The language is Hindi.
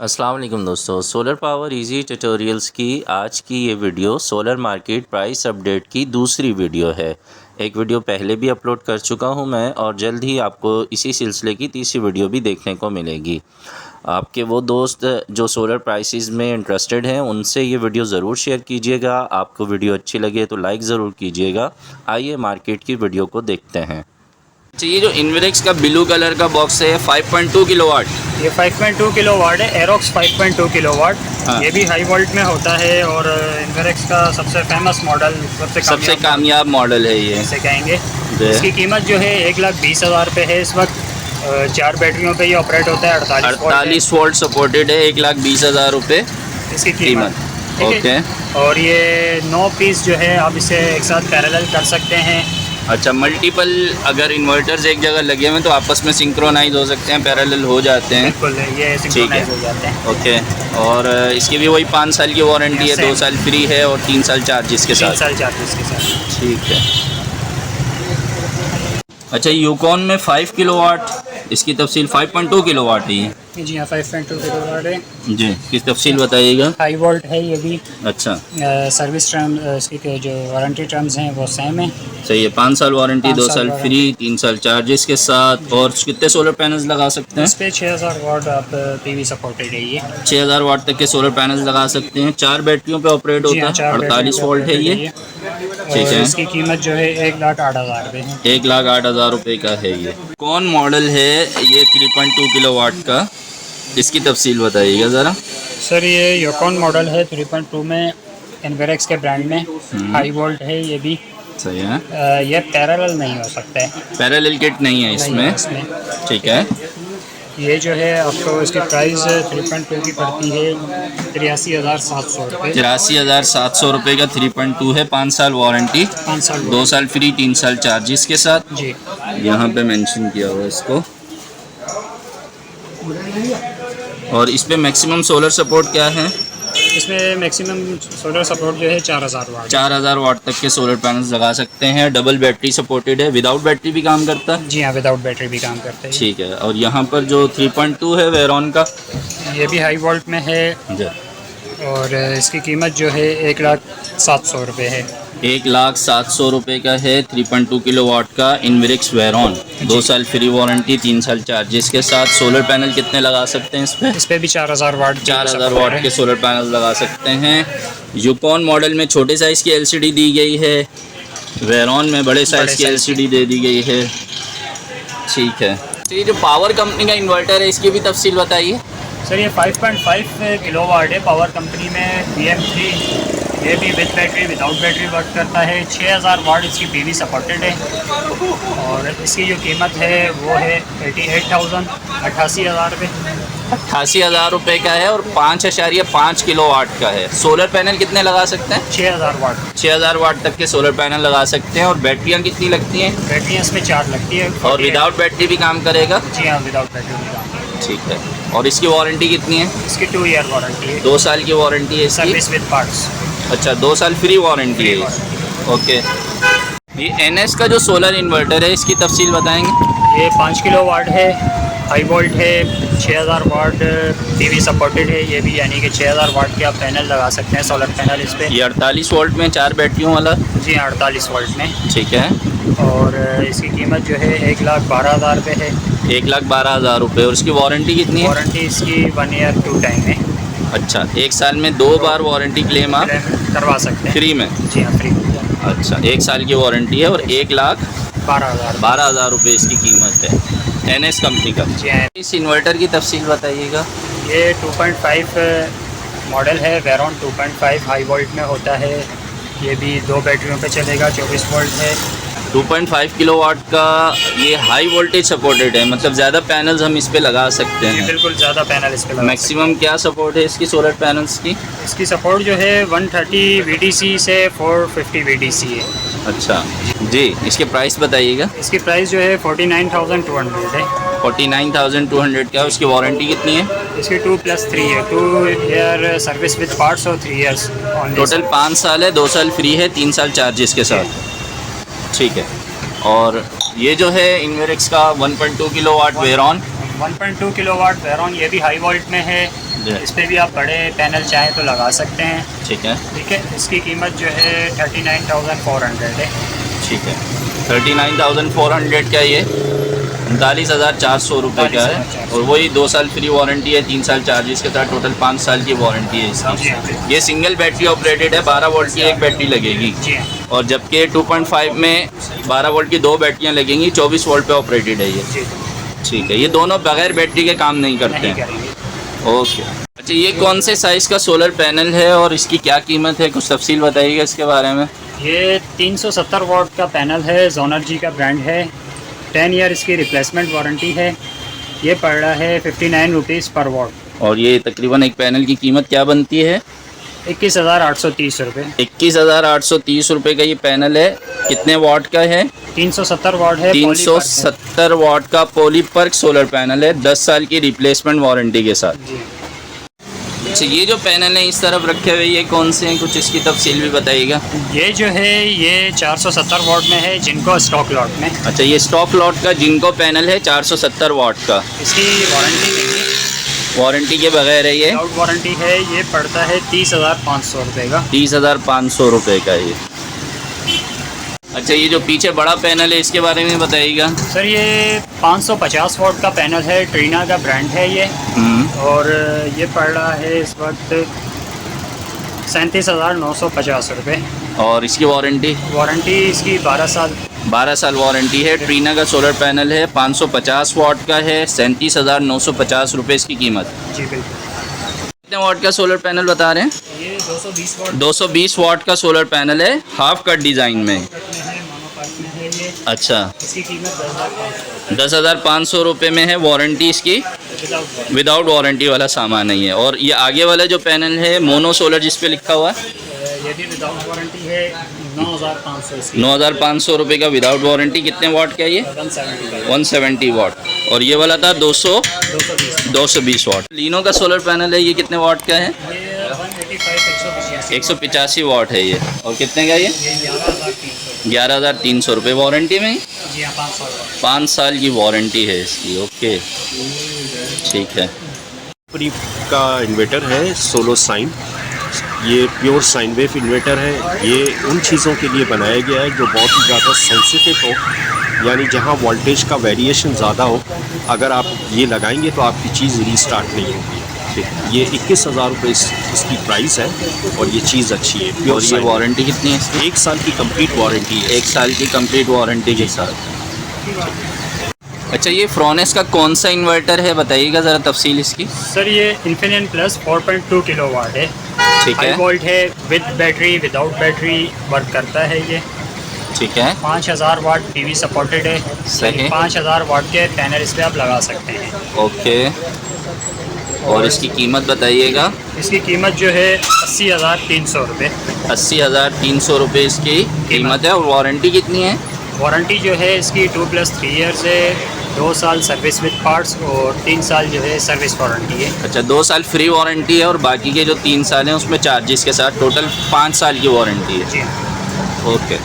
अस्सलाम वालेकुम दोस्तों, सोलर पावर इजी ट्यूटोरियल्स की आज की ये video solar market price update की दूसरी वीडियो है। एक वीडियो पहले भी अपलोड कर चुका हूँ मैं और जल्द ही आपको इसी सिलसिले की तीसरी वीडियो भी देखने को मिलेगी। आपके वो दोस्त जो सोलर प्राइसेस में इंटरेस्टेड हैं उनसे ये वीडियो ज़रूर शेयर कीजिएगा। आपको वीडियो अच्छी लगे तो लाइक ज़रूर कीजिएगा। आइए मार्केट की वीडियो को देखते हैं। तो ये जो इन्वेरेक्स का ब्लू कलर का बॉक्स है 5.2 किलोवाट, ये 5.2 किलोवाट है। Aerox 5.2 kilowatt. हाँ। ये भी हाई वोल्ट में होता है और इन्वेरेक्स का सबसे फेमस मॉडल, सबसे कामयाब मॉडल है ये। से कहेंगे। इसकी कीमत जो है 1,20,000 रुपये है इस वक्त। 4 बैटरियों पे ये ऑपरेट होता है। 48 वोल्ट सपोर्टेड है। 1,20,000 रुपये इसकी कीमत। ओके। और ये 9 पीस जो है आप इसे एक साथ पैरेलल कर सकते हैं। अच्छा, मल्टीपल अगर इन्वर्टर्स एक जगह लगे हुए तो आपस में सिंक्रोनाइज हो सकते हैं, पैरेलल हो जाते हैं। बिल्कुल, ये सिंक्रोनाइज हो जाते हैं। ओके। और इसकी भी वही 5 साल की वारंटी है, 2 साल फ्री है और 3 साल चार्जेस के साथ। 3 साल चार्जेस के साथ। ठीक है। अच्छा, यूकॉन में 5 किलोवाट, इसकी तफसील 5.2 किलोवाट है ये। जी हाँ, 5.2 किलोवाट है जी, किस तफसील बताइएगा। हाई वोल्ट है ये भी। अच्छा, सर्विस टर्म इसकी जो वारंटी टर्म्स हैं वो सेम है। सही है। 5 साल वारंटी, 2 साल वारंटी। फ्री, 3 साल चार्जेस के साथ। और कितने सोलर पैनल्स लगा सकते हैं? इस पे 6000 वाट आप पीवी सपोर्टेड है ये। 6000 वाट तक के सोलर पैनल्स लगा सकते हैं। 4 बैटरियों पे ऑपरेट जी हाँ, होता 4 है। 48 वोल्ट है ये। ठीक और है। इसकी कीमत जो है 1,08,000 रुपये है। 1,08,000 रुपये का है ये। कौन मॉडल है ये 3.2 किलोवाट का? इसकी तफसील बताइएगा ज़रा। सर ये योकॉन मॉडल है 3.2 में, इन्वेरेक्स के ब्रांड में। हाई वोल्ट है ये भी। सही है। ये पैरेलल नहीं हो सकता है। पैरेलल किट नहीं है इसमें। ठीक है। ये जो है आपको इसकी प्राइस 3.2 की पड़ती है 83,700 रुपये। 83,700 रुपये का 3.2 है। 5 साल वारंटी, 5 साल 2 साल फ्री, 3 साल चार्जेस के साथ। जी। यहाँ पे मेंशन किया हुआ है इसको। और इस पे मैक्सिमम सोलर सपोर्ट क्या है? इसमें मैक्सिमम सोलर सपोर्ट जो है 4,000 वाट। 4,000 वाट तक के सोलर पैनल्स लगा सकते हैं। डबल बैटरी सपोर्टेड है। विदाउट बैटरी भी काम करता है? जी हाँ, विदाउट बैटरी भी काम करते हैं। ठीक है। और यहाँ पर जो 3.2 है वेरॉन का, ये भी हाई वोल्ट में है और इसकी कीमत जो है 1,07,000 रुपये है। 1,07,000 रुपये का है। 3.2 किलोवाट का इन्वेरेक्स वेरॉन, 2 साल फ्री वारंटी, 3 साल चार्जेस के साथ। सोलर पैनल कितने लगा सकते हैं इस पे? भी 4,000 वाट। 4,000 वाट के सोलर पैनल लगा सकते हैं। यूकॉन मॉडल में छोटे साइज़ की एलसीडी दी गई है, वेरॉन में बड़े साइज़ की एलसीडी दे दी गई है। ठीक है। तो ये जो पावर कंपनी का इन्वर्टर है इसकी भी तफसील बताइए। सर ये 5.5 किलोवाट है। पावर कंपनी में PM3। ये भी with battery without battery work करता है। 6,000 वाट इसकी पीवी सपोर्टेड है और इसकी जो कीमत है वो है 88,000 रुपये। 88,000 रुपये का है और 5.5 किलोवाट का है। सोलर पैनल कितने लगा सकते हैं? 6,000 वाट। 6,000 वाट तक के सोलर पैनल लगा सकते हैं। और बैटरियाँ कितनी लगती हैं? बैटरियाँ इसमें 4 लगती है। और विदाउट बैटरी भी काम करेगा? जी हाँ, विदाउट बैटरी भी काम करेगा। ठीक है। और इसकी वारंटी कितनी है? इसकी 2 ईयर वारंटी है। 2 साल की वारंटी है इसकी। Service with parts. अच्छा, 2 साल फ्री वारंटी है। ओके। ये NS का जो सोलर इन्वर्टर है इसकी तफसील बताएंगे। ये 5 किलोवाट है। हाई वोल्ट है। 6,000 वाट पीवी सपोर्टेड है ये भी, यानी कि 6,000 वाट के आप पैनल लगा सकते हैं, सोलर पैनल इस पे। ये 48 वोल्ट में 4 बैटरियों वाला? जी हाँ, 48 वोल्ट में। ठीक है। और इसकी कीमत जो है 1,12,000 रुपये है। 1,12,000 रुपये। और इसकी वारंटी कितनी है? वारंटी इसकी 1 ईयर 2 टाइम है। अच्छा, 1 साल में 2 बार वारंटी क्लेम आप करवा सकते हैं। फ्री में? जी हाँ, फ्री। अच्छा, 1 साल की वारंटी है और 1,12,000 रुपये इसकी कीमत है NS कंपनी का। जी हाँ। इस इन्वर्टर की तफसील बताइएगा। ये 2.5 मॉडल है। वेरॉन 2.5 हाई वोल्ट में होता है। ये भी 2 बैटरियों पे चलेगा। 24 वोल्ट है। 2.5 किलोवाट का ये हाई वोल्टेज सपोर्टेड है, मतलब ज़्यादा पैनल्स हम इस पे लगा सकते जी हैं। बिल्कुल, ज़्यादा पैनल इस पे लगा सकते मैक्सिमम क्या सपोर्ट है इसकी सोलर पैनल्स की? हैं। इसकी सपोर्ट जो है 130 VDC से 450 VDC है। अच्छा जी। इसके प्राइस बताइएगा। इसकी प्राइस जो है 49,200 है। 49,200 का। उसकी वारंटी कितनी है? इसकी 2+3 है। 2 ईयर सर्विस विद पार्ट्स और 3 ईयर्स टोटल 5 साल है, 2 साल फ्री है, 3 साल चार्जेस के साथ। ठीक है। और ये जो है इन्वेरेक्स का 1.2 किलोवाट वेरॉन, 1.2 किलोवाट वेरॉन, ये भी हाई वोल्ट में है। जी। इस पर भी आप बड़े पैनल चाहें तो लगा सकते हैं। ठीक है, ठीक है, इसकी कीमत जो है 39,400 है। ठीक है। 39,400 का ये 39,400 रुपये का है। 39,400 और वही 2 साल फ्री वारंटी है, 3 साल चार्जेस के साथ टोटल 5 साल की वारंटी है जी हाँ, इसकी। ये सिंगल बैटरी ऑपरेटेड है, 12 वोल्ट की एक बैटरी लगेगी। जी हाँ, और जबकि 2.5 में 12 वोल्ट की 2 बैटरियाँ लगेंगी, 24 वोल्ट पे ऑपरेटेड है ये। जी ठीक है, ये दोनों बगैर बैटरी के काम नहीं करते नहीं हैं। करेंगे। ओके। अच्छा, ये कौन से साइज़ का सोलर पैनल है और इसकी क्या कीमत है, कुछ तफसील बताइएगा इसके बारे में। ये 370 वाट का पैनल है, जोनर जी का ब्रांड है। 10 ईयर इसकी रिप्लेसमेंट वारंटी है। ये पड़ रहा है 59 रुपीज़ पर वाट। और ये तकरीबन एक पैनल की कीमत क्या बनती है? 21,830 रुपये। 21,830 रुपये का ये पैनल है। कितने वाट का है? 370 वाट है। 370 वाट का पॉलीपर्क सोलर पैनल है, 10 साल की रिप्लेसमेंट वारंटी के साथ। जी, अच्छा, ये जो पैनल है इस तरफ रखे हुए, ये कौन से हैं, कुछ इसकी तफसील भी बताइएगा। ये जो है ये 470 वाट में है, जिनको स्टॉक लॉट में। अच्छा, ये स्टॉक लॉट का जिनको पैनल है 470 वाट का, इसकी वारंटी नहीं है, वारंटी के बगैर है ये। विदाउट वारंटी है। ये पड़ता है 30,500 रुपये का। 30,500 रुपये का ये। अच्छा, ये जो पीछे बड़ा पैनल है इसके बारे में बताइएगा। सर ये 550 वाट का पैनल है, ट्रीना का ब्रांड है ये। और ये पड़ रहा है इस वक्त 37,950 रुपये। और इसकी वारंटी? वारंटी इसकी 12 साल। 12 साल वारंटी है। ट्रीना का सोलर पैनल है, 550 वाट का है, 37,950 रुपये इसकी कीमत। जी बिल्कुल। कितने वाट का सोलर पैनल बता रहे हैं? ये 220 वाट 220 वाट का सोलर पैनल है, हाफ कट डिज़ाइन में। में है, मोनोपार्क में है ये। अच्छा, इसकी कीमत 10,500 रुपये में है। वारंटी इसकी विदाउट विदाउट वारंटी वाला सामान नहीं है। और ये आगे वाला जो पैनल है मोनो सोलर जिस पे लिखा हुआ है, ये भी विदाउट वारंटी है। 9,500 इसकी। 9,500 रुपये का विदाउट वारंटी। कितने वाट का है ये? 170 वाट। और ये वाला था 220 वाट। लीनो का सोलर पैनल है, ये कितने वाट का है? ये 185 185 वाट है ये। और कितने का ये? 11,300। 11,300 रुपये वारंटी में ही। जी हाँ, 5 साल। 5 साल की वारंटी है इसकी। ओके, ठीक है। कंपनी का इन्वर्टर है सोलो साइन। ये प्योर साइन वेव इन्वर्टर है। ये उन चीज़ों के लिए बनाया गया है जो बहुत ही ज़्यादा सेंसिटिव हो, यानी जहाँ वोल्टेज का वेरिएशन ज़्यादा हो। अगर आप ये लगाएंगे तो आपकी चीज़ रीस्टार्ट नहीं होगी। ठीक, ये 21,000 रुपये इसकी प्राइस है और ये चीज़ अच्छी है। और प्योर ये साइन वारंटी कितनी है इसकी? 1 साल की कंप्लीट वारंटी है। 1 साल की कंप्लीट वारंटी के साथ। अच्छा, ये फ्रोनेस का कौन सा इन्वर्टर है, बताइएगा ज़रा तफसील इसकी। सर ये इन्फिनियन प्लस 4.2 किलो वाट है। ठीक हाई है, वोल्ट है, with battery without battery work करता है ये। ठीक है, 5,000 वाट पीवी सपोर्टेड है। सही। 5,000 वाट के पैनल इस पर आप लगा सकते हैं। ओके। और इसकी कीमत बताइएगा। इसकी कीमत जो है 80,300 रुपये। 80,300 रुपये इसकी कीमत है। और वारंटी कितनी है? वारंटी जो है इसकी 2+3 ईयर्स है, 2 साल सर्विस विद पार्ट्स और 3 साल जो है सर्विस वारंटी है। अच्छा, 2 साल फ्री वारंटी है और बाकी के जो 3 साल हैं उसमें चार्जेस के साथ टोटल 5 साल की वारंटी है। जी हाँ। ओके।